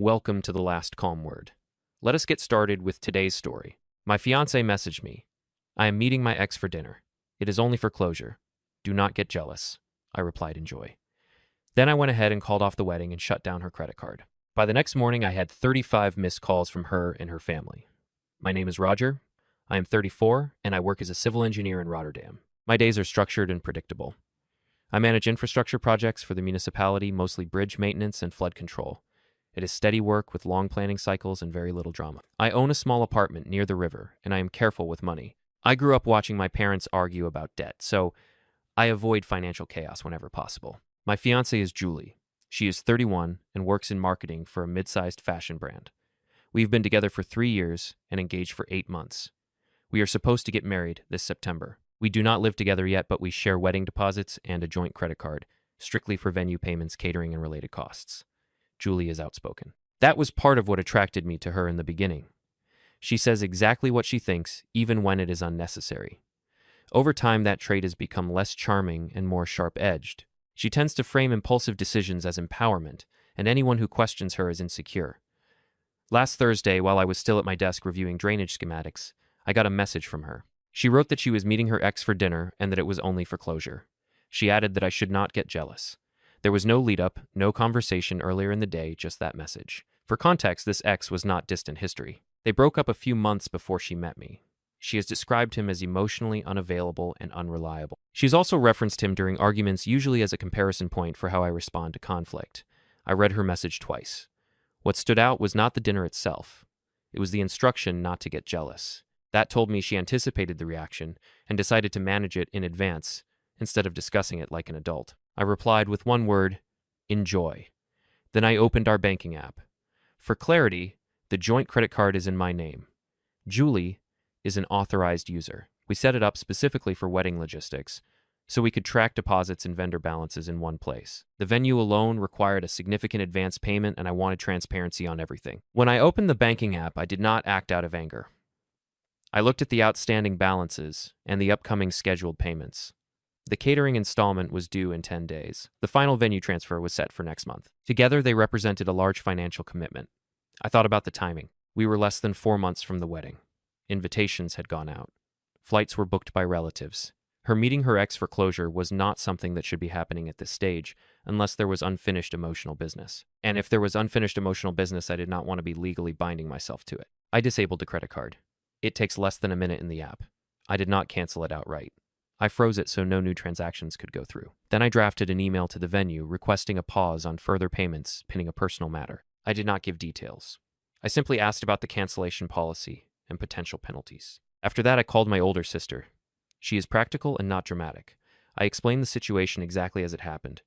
Welcome to the last calm word. Let us get started with today's story. My fiancé messaged me. I am meeting my ex for dinner. It is only for closure. Do not get jealous. I replied in joy. Then I went ahead and called off the wedding and shut down her credit card. By the next morning, I had 35 missed calls from her and her family. My name is Roger. I am 34, and I work as a civil engineer in Rotterdam. My days are structured and predictable. I manage infrastructure projects for the municipality, mostly bridge maintenance and flood control. It is steady work with long planning cycles and very little drama. I own a small apartment near the river, and I am careful with money. I grew up watching my parents argue about debt, so I avoid financial chaos whenever possible. My fiancée is Julie. She is 31 and works in marketing for a mid-sized fashion brand. We've been together for 3 years and engaged for 8 months. We are supposed to get married this September. We do not live together yet, but we share wedding deposits and a joint credit card, strictly for venue payments, catering, and related costs. Julie is outspoken. That was part of what attracted me to her in the beginning. She says exactly what she thinks, even when it is unnecessary. Over time, that trait has become less charming and more sharp-edged. She tends to frame impulsive decisions as empowerment, and anyone who questions her is insecure. Last Thursday, while I was still at my desk reviewing drainage schematics, I got a message from her. She wrote that she was meeting her ex for dinner and that it was only for closure. She added that I should not get jealous. There was no lead-up, no conversation earlier in the day, just that message. For context, this ex was not distant history. They broke up a few months before she met me. She has described him as emotionally unavailable and unreliable. She's also referenced him during arguments, usually as a comparison point for how I respond to conflict. I read her message twice. What stood out was not the dinner itself. It was the instruction not to get jealous. That told me she anticipated the reaction and decided to manage it in advance instead of discussing it like an adult. I replied with one word, enjoy. Then I opened our banking app. For clarity, the joint credit card is in my name. Julie is an authorized user. We set it up specifically for wedding logistics, so we could track deposits and vendor balances in one place. The venue alone required a significant advance payment, and I wanted transparency on everything. When I opened the banking app, I did not act out of anger. I looked at the outstanding balances and the upcoming scheduled payments. The catering installment was due in 10 days. The final venue transfer was set for next month. Together, they represented a large financial commitment. I thought about the timing. We were less than 4 months from the wedding. Invitations had gone out. Flights were booked by relatives. Her meeting her ex for closure was not something that should be happening at this stage unless there was unfinished emotional business. And if there was unfinished emotional business, I did not want to be legally binding myself to it. I disabled the credit card. It takes less than a minute in the app. I did not cancel it outright. I froze it so no new transactions could go through. Then I drafted an email to the venue requesting a pause on further payments, pinning a personal matter. I did not give details. I simply asked about the cancellation policy and potential penalties. After that, I called my older sister. She is practical and not dramatic. I explained the situation exactly as it happened.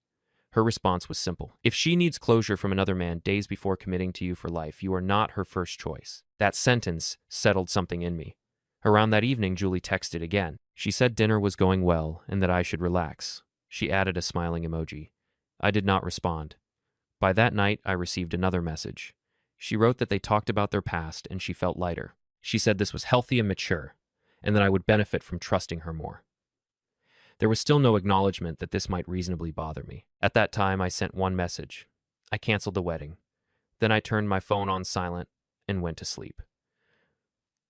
Her response was simple. If she needs closure from another man days before committing to you for life, you are not her first choice. That sentence settled something in me. Around that evening, Julie texted again. She said dinner was going well and that I should relax. She added a smiling emoji. I did not respond. By that night, I received another message. She wrote that they talked about their past and she felt lighter. She said this was healthy and mature, and that I would benefit from trusting her more. There was still no acknowledgement that this might reasonably bother me. At that time, I sent one message. I canceled the wedding. Then I turned my phone on silent and went to sleep.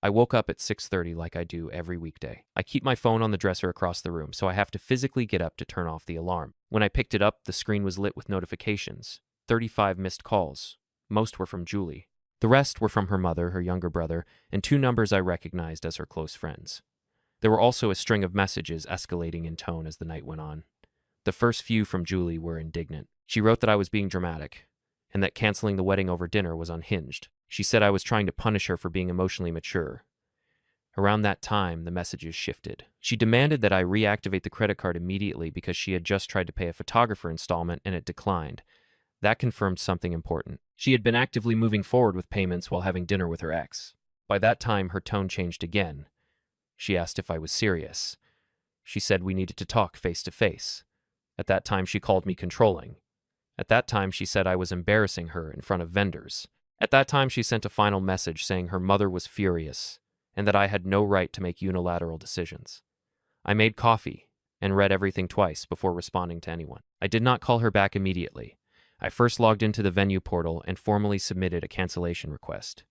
I woke up at 6:30 like I do every weekday. I keep my phone on the dresser across the room, so I have to physically get up to turn off the alarm. When I picked it up, the screen was lit with notifications. 35 missed calls. Most were from Julie. The rest were from her mother, her younger brother, and 2 numbers I recognized as her close friends. There were also a string of messages escalating in tone as the night went on. The first few from Julie were indignant. She wrote that I was being dramatic, and that canceling the wedding over dinner was unhinged. She said I was trying to punish her for being emotionally mature. Around that time, the messages shifted. She demanded that I reactivate the credit card immediately because she had just tried to pay a photographer installment and it declined. That confirmed something important. She had been actively moving forward with payments while having dinner with her ex. By that time, her tone changed again. She asked if I was serious. She said we needed to talk face to face. At that time, she called me controlling. At that time, she said I was embarrassing her in front of vendors. At that time, she sent a final message saying her mother was furious and that I had no right to make unilateral decisions. I made coffee and read everything twice before responding to anyone. I did not call her back immediately. I first logged into the venue portal and formally submitted a cancellation request.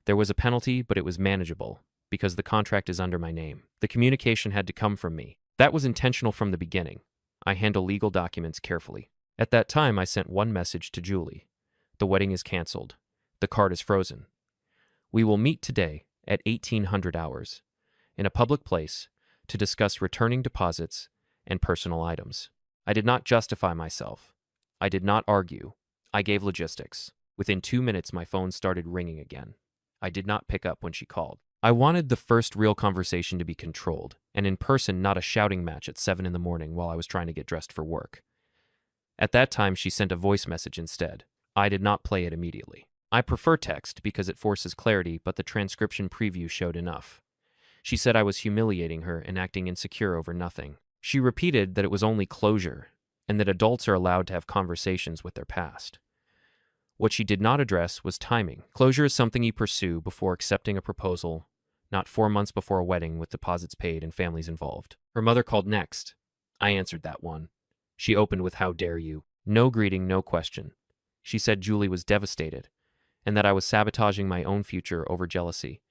There was a penalty, but it was manageable, because the contract is under my name. The communication had to come from me. That was intentional from the beginning. I handle legal documents carefully. At that time, I sent one message to Julie. The wedding is canceled. The card is frozen. We will meet today at 1800 hours in a public place to discuss returning deposits and personal items. I did not justify myself. I did not argue. I gave logistics. Within 2 minutes, my phone started ringing again. I did not pick up when she called. I wanted the first real conversation to be controlled, and in person, not a shouting match at 7 in the morning while I was trying to get dressed for work. At that time, she sent a voice message instead. I did not play it immediately. I prefer text because it forces clarity, but the transcription preview showed enough. She said I was humiliating her and acting insecure over nothing. She repeated that it was only closure, and that adults are allowed to have conversations with their past. What she did not address was timing. Closure is something you pursue before accepting a proposal, not 4 months before a wedding with deposits paid and families involved. Her mother called next. I answered that one. She opened with, "How dare you?" No greeting, no question. She said Julie was devastated, and that I was sabotaging my own future over jealousy.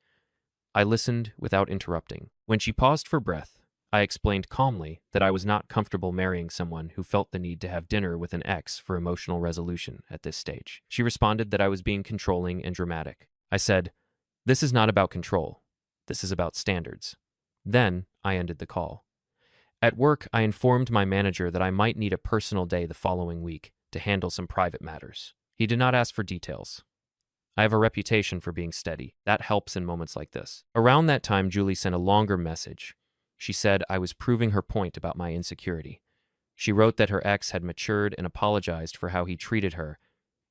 I listened without interrupting. When she paused for breath, I explained calmly that I was not comfortable marrying someone who felt the need to have dinner with an ex for emotional resolution at this stage. She responded that I was being controlling and dramatic. I said, "This is not about control. This is about standards." Then I ended the call. At work, I informed my manager that I might need a personal day the following week to handle some private matters. He did not ask for details. I have a reputation for being steady. That helps in moments like this. Around that time, Julie sent a longer message. She said I was proving her point about my insecurity. She wrote that her ex had matured and apologized for how he treated her,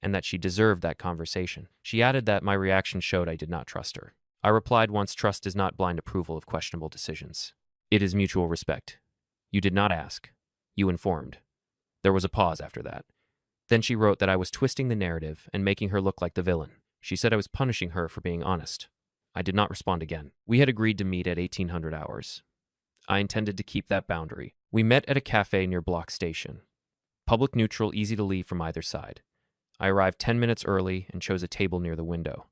and that she deserved that conversation. She added that my reaction showed I did not trust her. I replied once, trust is not blind approval of questionable decisions. It is mutual respect. You did not ask. You informed. There was a pause after that. Then she wrote that I was twisting the narrative and making her look like the villain. She said I was punishing her for being honest. I did not respond again. We had agreed to meet at 1800 hours. I intended to keep that boundary. We met at a cafe near Block Station. Public neutral, easy to leave from either side. I arrived 10 minutes early and chose a table near the window.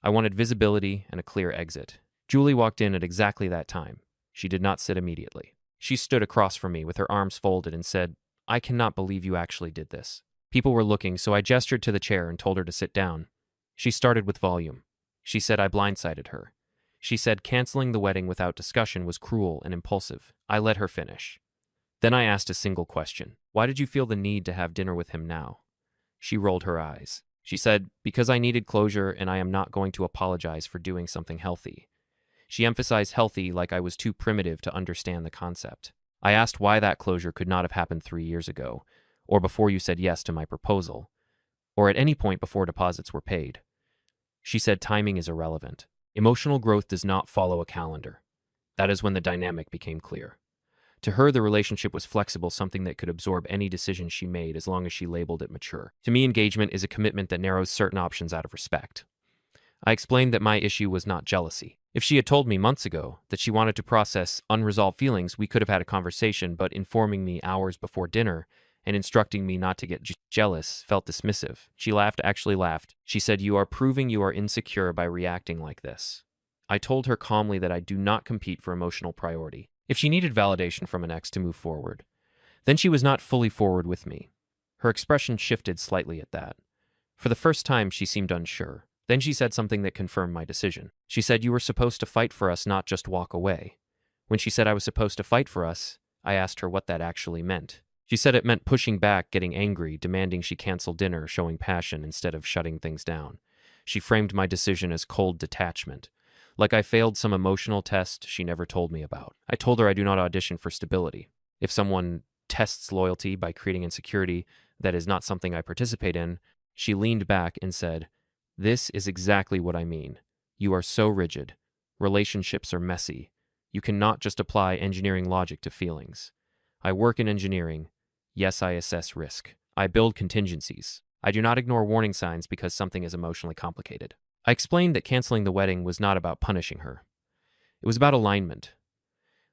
I wanted visibility and a clear exit. Julie walked in at exactly that time. She did not sit immediately. She stood across from me with her arms folded and said, "I cannot believe you actually did this." People were looking, so I gestured to the chair and told her to sit down. She started with volume. She said I blindsided her. She said canceling the wedding without discussion was cruel and impulsive. I let her finish. Then I asked a single question. Why did you feel the need to have dinner with him now? She rolled her eyes. She said, because I needed closure and I am not going to apologize for doing something healthy. She emphasized healthy like I was too primitive to understand the concept. I asked why that closure could not have happened 3 years ago, or before you said yes to my proposal, or at any point before deposits were paid. She said timing is irrelevant. Emotional growth does not follow a calendar. That is when the dynamic became clear. To her, the relationship was flexible, something that could absorb any decision she made as long as she labeled it mature. To me, engagement is a commitment that narrows certain options out of respect. I explained that my issue was not jealousy. If she had told me months ago that she wanted to process unresolved feelings, we could have had a conversation, but informing me hours before dinner and instructing me not to get jealous felt dismissive. She laughed, actually laughed. She said, "You are proving you are insecure by reacting like this." I told her calmly that I do not compete for emotional priority. If she needed validation from an ex to move forward, then she was not fully forward with me. Her expression shifted slightly at that. For the first time, she seemed unsure. Then she said something that confirmed my decision. She said, "You were supposed to fight for us, not just walk away." When she said I was supposed to fight for us, I asked her what that actually meant. She said it meant pushing back, getting angry, demanding she cancel dinner, showing passion instead of shutting things down. She framed my decision as cold detachment, like I failed some emotional test she never told me about. I told her I do not audition for stability. If someone tests loyalty by creating insecurity, that is not something I participate in. She leaned back and said, "This is exactly what I mean. You are so rigid. Relationships are messy. You cannot just apply engineering logic to feelings. I work in engineering. Yes, I assess risk. I build contingencies. I do not ignore warning signs because something is emotionally complicated." I explained that canceling the wedding was not about punishing her. It was about alignment.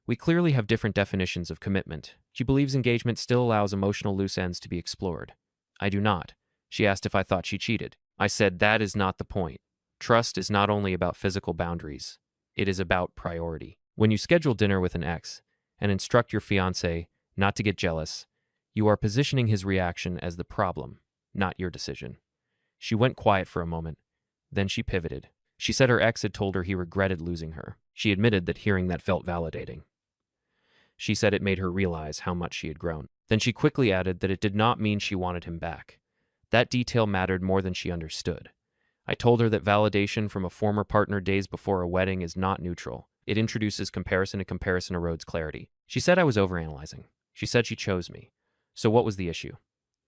We clearly have different definitions of commitment. She believes engagement still allows emotional loose ends to be explored. I do not. She asked if I thought she cheated. I said that is not the point. Trust is not only about physical boundaries, it is about priority. When you schedule dinner with an ex and instruct your fiancé not to get jealous, you are positioning his reaction as the problem, not your decision. She went quiet for a moment. Then she pivoted. She said her ex had told her he regretted losing her. She admitted that hearing that felt validating. She said it made her realize how much she had grown. Then she quickly added that it did not mean she wanted him back. That detail mattered more than she understood. I told her that validation from a former partner days before a wedding is not neutral. It introduces comparison, and comparison erodes clarity. She said I was overanalyzing. She said she chose me. So what was the issue?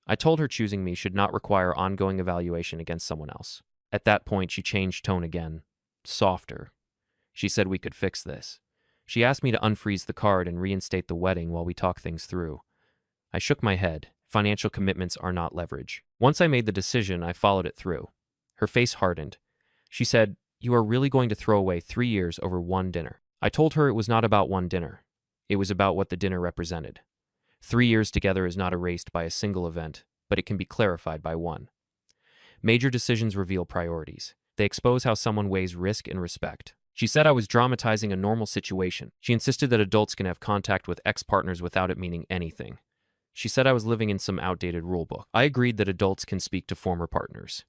I told her choosing me should not require ongoing evaluation against someone else. At that point, she changed tone again, softer. She said we could fix this. She asked me to unfreeze the card and reinstate the wedding while we talk things through. I shook my head. Financial commitments are not leverage. Once I made the decision, I followed it through. Her face hardened. She said, "You are really going to throw away 3 years over one dinner?" I told her it was not about one dinner. It was about what the dinner represented. 3 years together is not erased by a single event, but it can be clarified by one. Major decisions reveal priorities. They expose how someone weighs risk and respect. She said I was dramatizing a normal situation. She insisted that adults can have contact with ex-partners without it meaning anything. She said I was living in some outdated rulebook. I agreed that adults can speak to former partners.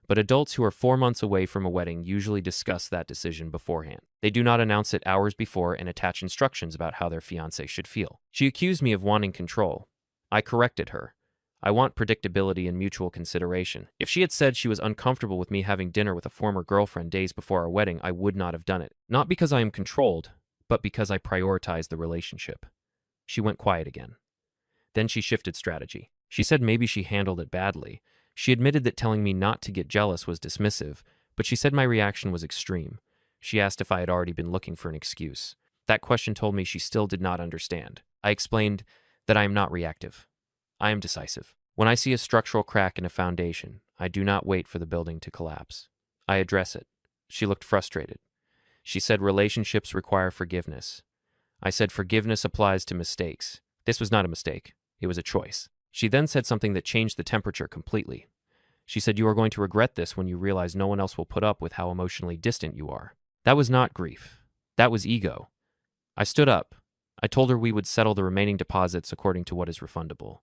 But adults who are 4 months away from a wedding usually discuss that decision beforehand. They do not announce it hours before and attach instructions about how their fiancé should feel. She accused me of wanting control. I corrected her. I want predictability and mutual consideration. If she had said she was uncomfortable with me having dinner with a former girlfriend days before our wedding, I would not have done it. Not because I am controlled, but because I prioritize the relationship. She went quiet again. Then she shifted strategy. She said maybe she handled it badly. She admitted that telling me not to get jealous was dismissive, but she said my reaction was extreme. She asked if I had already been looking for an excuse. That question told me she still did not understand. I explained that I am not reactive. I am decisive. When I see a structural crack in a foundation, I do not wait for the building to collapse. I address it. She looked frustrated. She said relationships require forgiveness. I said forgiveness applies to mistakes. This was not a mistake. It was a choice. She then said something that changed the temperature completely. She said, "You are going to regret this when you realize no one else will put up with how emotionally distant you are." That was not grief. That was ego. I stood up. I told her we would settle the remaining deposits according to what is refundable.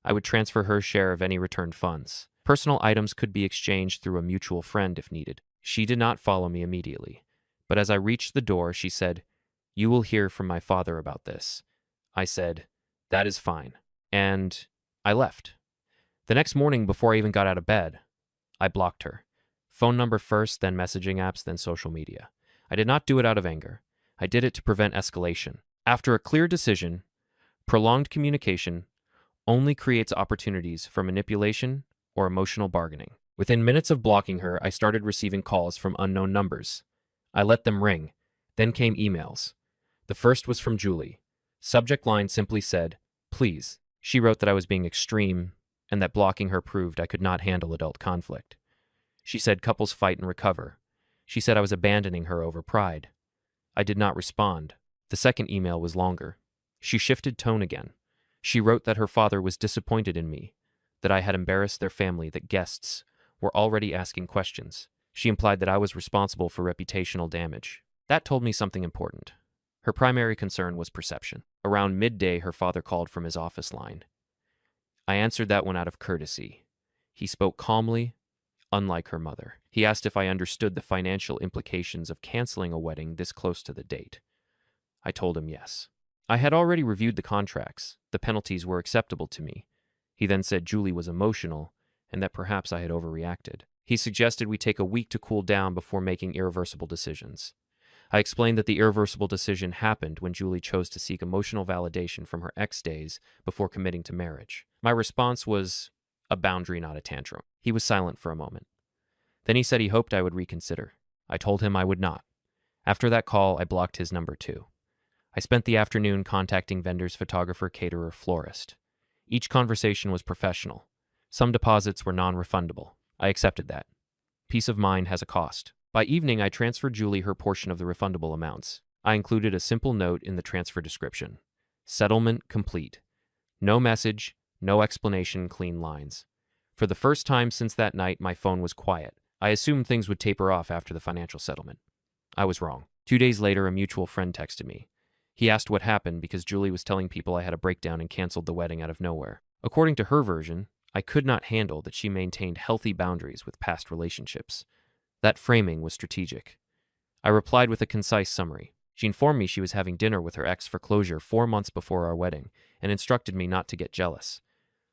I would transfer her share of any returned funds. Personal items could be exchanged through a mutual friend if needed. She did not follow me immediately, but as I reached the door, she said, "You will hear from my father about this." I said, "That is fine." And I left. The next morning, before I even got out of bed, I blocked her. Phone number first, then messaging apps, then social media. I did not do it out of anger. I did it to prevent escalation. After a clear decision, prolonged communication only creates opportunities for manipulation or emotional bargaining. Within minutes of blocking her, I started receiving calls from unknown numbers. I let them ring. Then came emails. The first was from Julie. Subject line simply said, "Please." She wrote that I was being extreme and that blocking her proved I could not handle adult conflict. She said couples fight and recover. She said I was abandoning her over pride. I did not respond. The second email was longer. She shifted tone again. She wrote that her father was disappointed in me, that I had embarrassed their family, that guests were already asking questions. She implied that I was responsible for reputational damage. That told me something important. Her primary concern was perception. Around midday, her father called from his office line. I answered that one out of courtesy. He spoke calmly, unlike her mother. He asked if I understood the financial implications of canceling a wedding this close to the date. I told him yes. I had already reviewed the contracts. The penalties were acceptable to me. He then said Julie was emotional and that perhaps I had overreacted. He suggested we take a week to cool down before making irreversible decisions. I explained that the irreversible decision happened when Julie chose to seek emotional validation from her ex days before committing to marriage. My response was a boundary, not a tantrum. He was silent for a moment. Then he said he hoped I would reconsider. I told him I would not. After that call, I blocked his number too. I spent the afternoon contacting vendors, photographer, caterer, florist. Each conversation was professional. Some deposits were non-refundable. I accepted that. Peace of mind has a cost. By evening, I transferred Julie her portion of the refundable amounts. I included a simple note in the transfer description. Settlement complete. No message, no explanation, clean lines. For the first time since that night, my phone was quiet. I assumed things would taper off after the financial settlement. I was wrong. 2 days later, a mutual friend texted me. He asked what happened because Julie was telling people I had a breakdown and canceled the wedding out of nowhere. According to her version, I could not handle that she maintained healthy boundaries with past relationships. That framing was strategic. I replied with a concise summary. She informed me she was having dinner with her ex for closure 4 months before our wedding and instructed me not to get jealous.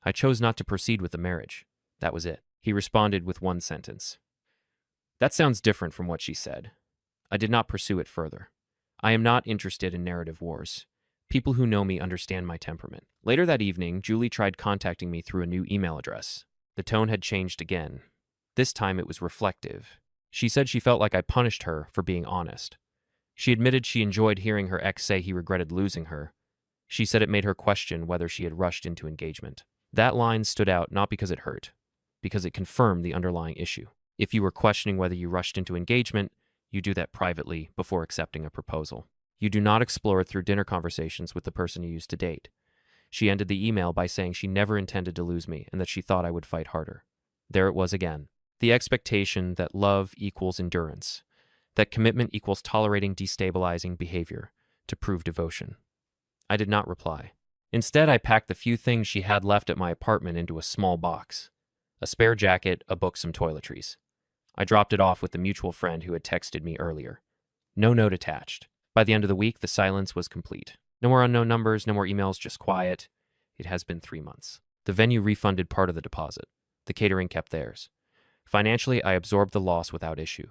I chose not to proceed with the marriage. That was it. He responded with one sentence. That sounds different from what she said. I did not pursue it further. I am not interested in narrative wars. People who know me understand my temperament. Later that evening, Julie tried contacting me through a new email address. The tone had changed again. This time it was reflective. She said she felt like I punished her for being honest. She admitted she enjoyed hearing her ex say he regretted losing her. She said it made her question whether she had rushed into engagement. That line stood out not because it hurt, because it confirmed the underlying issue. If you were questioning whether you rushed into engagement, you do that privately before accepting a proposal. You do not explore it through dinner conversations with the person you used to date. She ended the email by saying she never intended to lose me and that she thought I would fight harder. There it was again. The expectation that love equals endurance, that commitment equals tolerating destabilizing behavior to prove devotion. I did not reply. Instead, I packed the few things she had left at my apartment into a small box. A spare jacket, a book, some toiletries. I dropped it off with the mutual friend who had texted me earlier. No note attached. By the end of the week, the silence was complete. No more unknown numbers, no more emails, just quiet. It has been 3 months. The venue refunded part of the deposit. The catering kept theirs. Financially, I absorbed the loss without issue.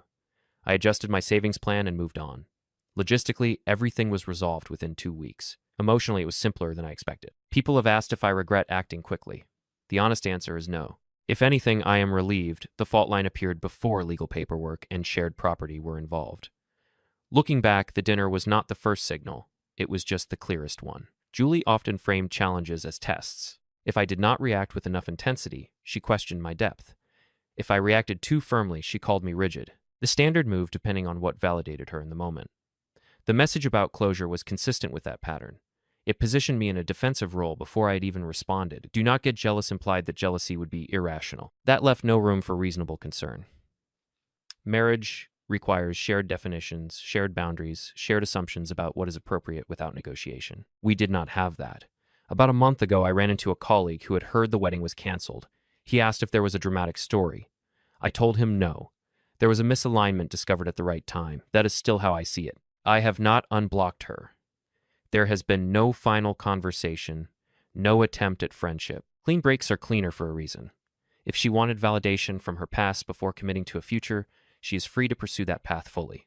I adjusted my savings plan and moved on. Logistically, everything was resolved within 2 weeks. Emotionally, it was simpler than I expected. People have asked if I regret acting quickly. The honest answer is no. If anything, I am relieved the fault line appeared before legal paperwork and shared property were involved. Looking back, the dinner was not the first signal. It was just the clearest one. Julie often framed challenges as tests. If I did not react with enough intensity, she questioned my depth. If I reacted too firmly, she called me rigid. The standard moved depending on what validated her in the moment. The message about closure was consistent with that pattern. It positioned me in a defensive role before I had even responded. Do not get jealous implied that jealousy would be irrational. That left no room for reasonable concern. Marriage requires shared definitions, shared boundaries, shared assumptions about what is appropriate without negotiation. We did not have that. About a month ago, I ran into a colleague who had heard the wedding was canceled. He asked if there was a dramatic story. I told him no. There was a misalignment discovered at the right time. That is still how I see it. I have not unblocked her. There has been no final conversation, no attempt at friendship. Clean breaks are cleaner for a reason. If she wanted validation from her past before committing to a future, she is free to pursue that path fully.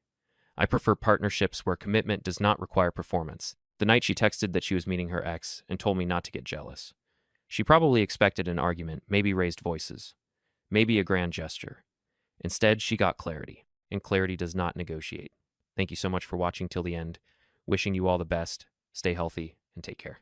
I prefer partnerships where commitment does not require performance. The night she texted that she was meeting her ex and told me not to get jealous. She probably expected an argument, maybe raised voices, maybe a grand gesture. Instead, she got clarity, and clarity does not negotiate. Thank you so much for watching till the end. Wishing you all the best. Stay healthy and take care.